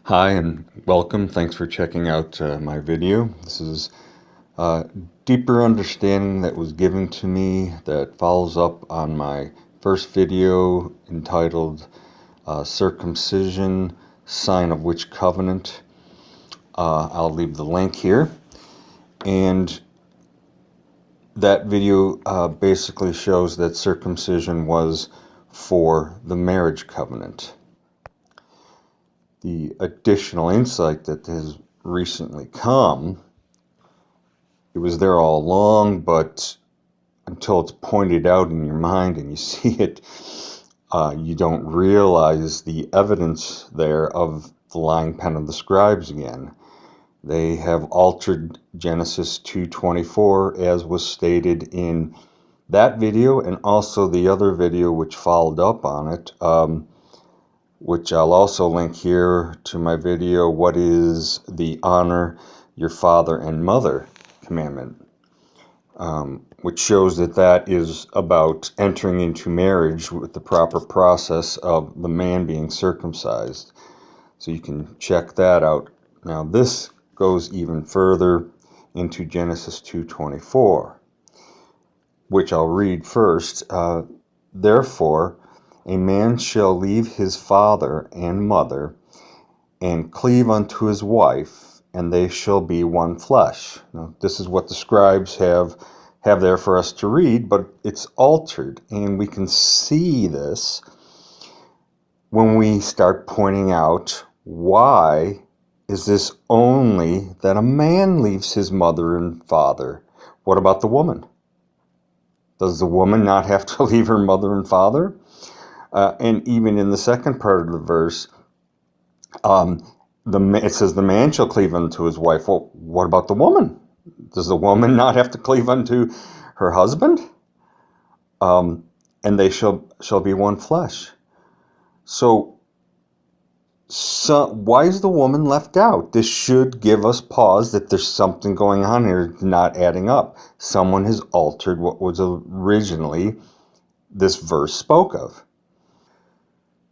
Hi and welcome. Thanks for checking out my video. This is a deeper understanding that was given to me that follows up on my first video entitled Circumcision, Sign of Which Covenant. I'll leave the link here. And that video basically shows that circumcision was for the marriage covenant. The additional insight that has recently come, it was there all along, but until it's pointed out in your mind and you see it, you don't realize the evidence there of the lying pen of the scribes again. They have altered Genesis 2:24 as was stated in that video and also the other video which followed up on it, which I'll also link here to my video, What is the Honor Your Father and Mother commandment, which shows that that is about entering into marriage with the proper process of the man being circumcised. So you can check that out. Now this goes even further into Genesis 2:24, which I'll read first. Therefore, a man shall leave his father and mother, and cleave unto his wife, and they shall be one flesh. Now, this is what the scribes have there for us to read, but it's altered, and we can see this when we start pointing out, why is this only that a man leaves his mother and father? What about the woman? Does the woman not have to leave her mother and father? And even in the second part of the verse, it says the man shall cleave unto his wife. Well, what about the woman? Does the woman not have to cleave unto her husband? And they shall be one flesh. So why is the woman left out? This should give us pause that there's something going on here not adding up. Someone has altered what was originally this verse spoke of.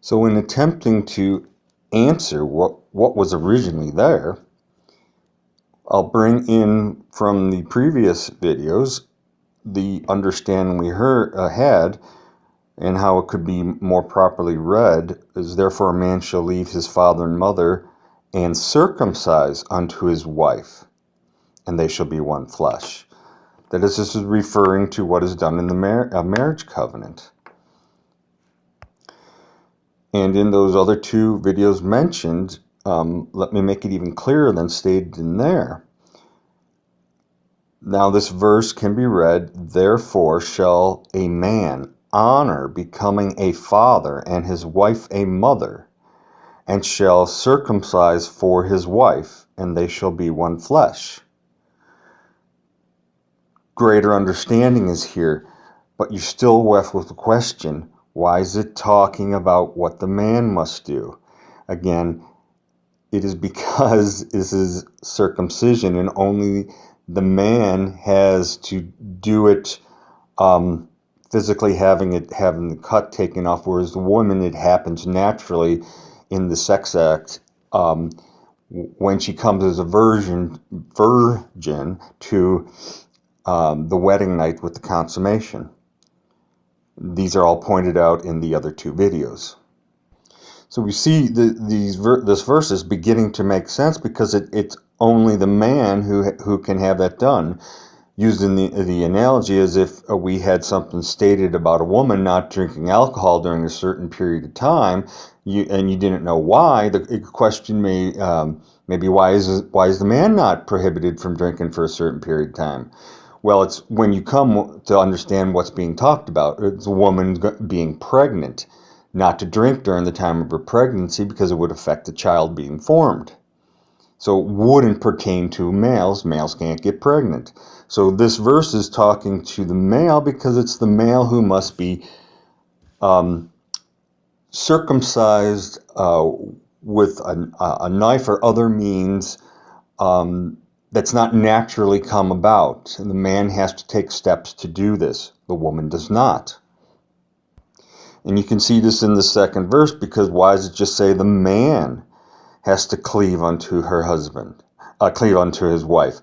So in attempting to answer what was originally there, I'll bring in from the previous videos the understanding we had, and how it could be more properly read is, therefore a man shall leave his father and mother and circumcise unto his wife, and they shall be one flesh. That is, this is referring to what is done in the marriage covenant. And in those other two videos mentioned, let me make it even clearer than stated in there. Now this verse can be read, therefore shall a man honor becoming a father and his wife a mother, and shall circumcise for his wife, and they shall be one flesh. Greater understanding is here, but you're still left with the question, why is it talking about what the man must do? Again, it is because this is circumcision and only the man has to do it, physically having the cut taken off, whereas the woman, it happens naturally in the sex act when she comes as a virgin to the wedding night with the consummation. These are all pointed out in the other two videos. So we see this verse is beginning to make sense because it's only the man who can have that done. Used in the analogy as if we had something stated about a woman not drinking alcohol during a certain period of time, and you didn't know why. The question maybe why is the man not prohibited from drinking for a certain period of time? Well, it's when you come to understand what's being talked about. It's a woman being pregnant, not to drink during the time of her pregnancy because it would affect the child being formed. So it wouldn't pertain to males. Males can't get pregnant. So this verse is talking to the male because it's the male who must be circumcised with a knife or other means that's not naturally come about. And the man has to take steps to do this. The woman does not. And you can see this in the second verse, because why does it just say the man has to cleave unto her husband, cleave unto his wife.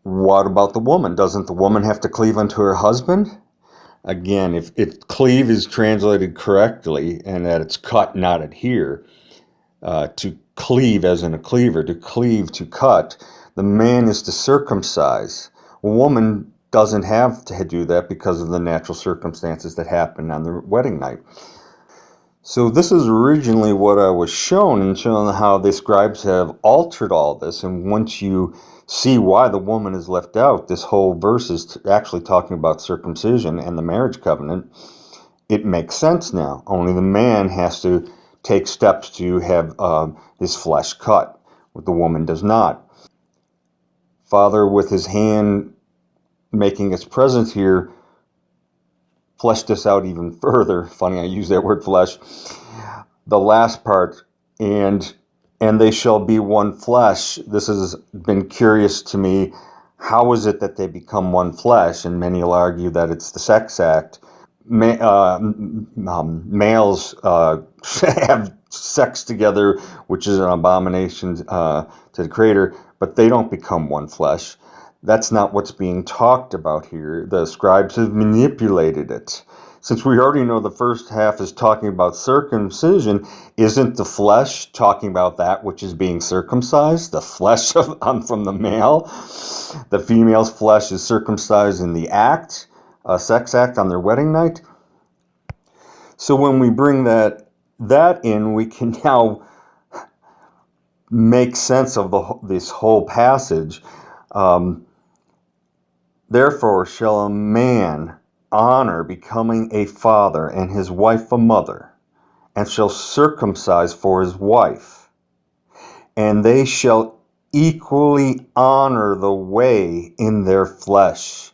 What about the woman? Doesn't the woman have to cleave unto her husband? Again, if cleave is translated correctly and that it's cut, not adhere, to cleave as in a cleaver, to cleave, to cut, the man is to circumcise. A woman doesn't have to do that because of the natural circumstances that happen on the wedding night. So this is originally what I was shown, and showing how the scribes have altered all this. And once you see why the woman is left out, this whole verse is actually talking about circumcision and the marriage covenant. It makes sense now. Only the man has to take steps to have his flesh cut. What the woman does not. Father, with his hand making its presence here, flesh this out even further. Funny I use that word flesh. The last part, and they shall be one flesh. This has been curious to me. How is it that they become one flesh? And many will argue that it's the sex act. Males have sex together, which is an abomination to the Creator, but they don't become one flesh. That's not what's being talked about here. The scribes have manipulated it. Since we already know the first half is talking about circumcision, isn't the flesh talking about that which is being circumcised? The flesh from the male? The female's flesh is circumcised in the act, a sex act on their wedding night. So when we bring that in, we can now make sense of this whole passage. Therefore shall a man honor becoming a father, and his wife a mother, and shall circumcise for his wife, and they shall equally honor the way in their flesh.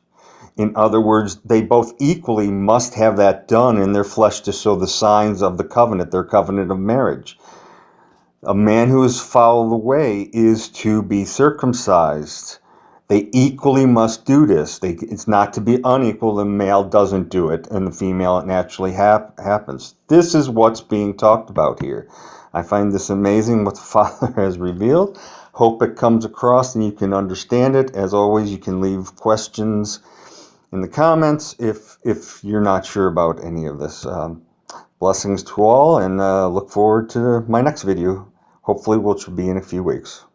In other words, they both equally must have that done in their flesh to show the signs of the covenant, their covenant of marriage. A man who has fouled the way is to be circumcised. They equally must do this. It's not to be unequal. The male doesn't do it, and the female, it naturally happens. This is what's being talked about here. I find this amazing what the Father has revealed. Hope it comes across and you can understand it. As always, you can leave questions in the comments if you're not sure about any of this. Blessings to all, and look forward to my next video, hopefully, which will be in a few weeks.